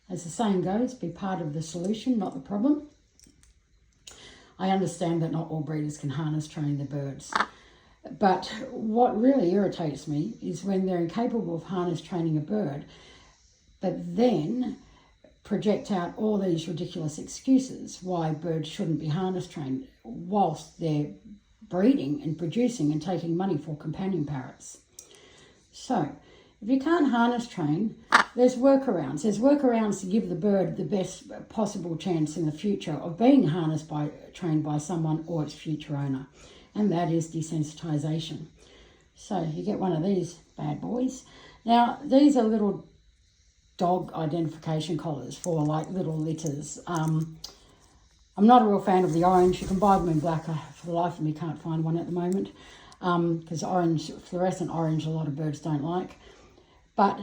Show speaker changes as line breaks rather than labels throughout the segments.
As the saying goes, be part of the solution, not the problem. I understand that not all breeders can harness train their birds. But what really irritates me is when they're incapable of harness training a bird, but then project out all these ridiculous excuses why birds shouldn't be harness trained whilst they're breeding and producing and taking money for companion parrots. So, if you can't harness train, there's workarounds. There's workarounds to give the bird the best possible chance in the future of being trained by someone or its future owner. And that is desensitization. So you get one of these bad boys. Now, these are little dog identification collars for like little litters. I'm not a real fan of the orange. You can buy them in black. For the life of me, can't find one at the moment because fluorescent orange, a lot of birds don't like. But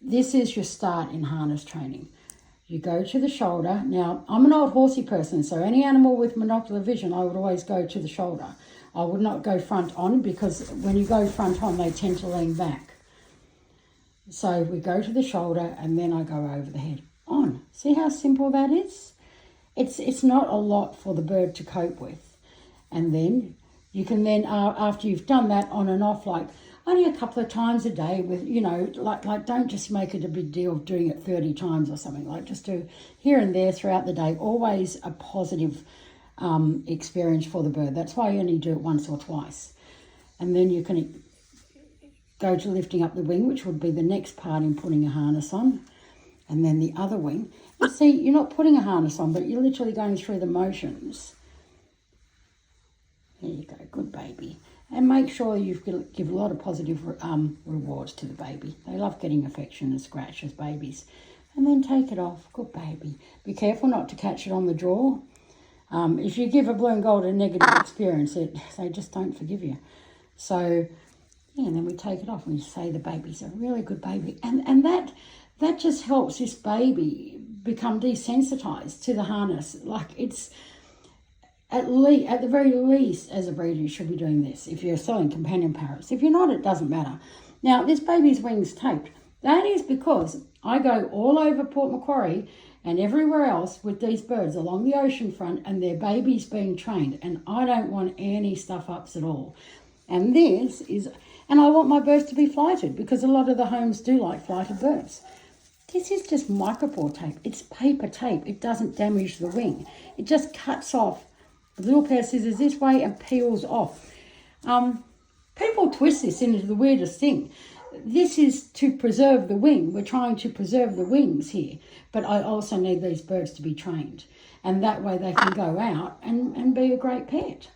this is your start in harness training. You go to the shoulder. Now, I'm an old horsey person, so any animal with monocular vision, I would always go to the shoulder. I would not go front on because when you go front on, they tend to lean back. So we go to the shoulder and then I go over the head on. See how simple that is? It's not a lot for the bird to cope with. And then you can then, after you've done that on and off, like only a couple of times a day with, like don't just make it a big deal of doing it 30 times or something. Like just do here and there throughout the day, always a positive experience for the bird. That's why you only do it once or twice. And then you can go to lifting up the wing, which would be the next part in putting a harness on. And then the other wing. You see, you're not putting a harness on, but you're literally going through the motions. There you go, good baby. And make sure you give a lot of positive rewards to the baby. They love getting affection and scratch as babies. And then take it off, good baby. Be careful not to catch it on the jaw. If you give a blue and gold a negative experience, they just don't forgive you. So, yeah, and then we take it off and we say the baby's a really good baby. And that just helps this baby become desensitized to the harness. Like it's, at the very least, as a breeder, you should be doing this if you're selling companion parrots. If you're not, it doesn't matter. Now, this baby's wings taped. That is because I go all over Port Macquarie and everywhere else with these birds along the ocean front and their babies being trained. And I don't want any stuff-ups at all. And and I want my birds to be flighted because a lot of the homes do like flighted birds. This is just micropore tape. It's paper tape. It doesn't damage the wing. It just cuts off a little pair of scissors this way and peels off. People twist this into the weirdest thing. This is to preserve the wing. We're trying to preserve the wings here. But I also need these birds to be trained. And that way they can go out and be a great pet.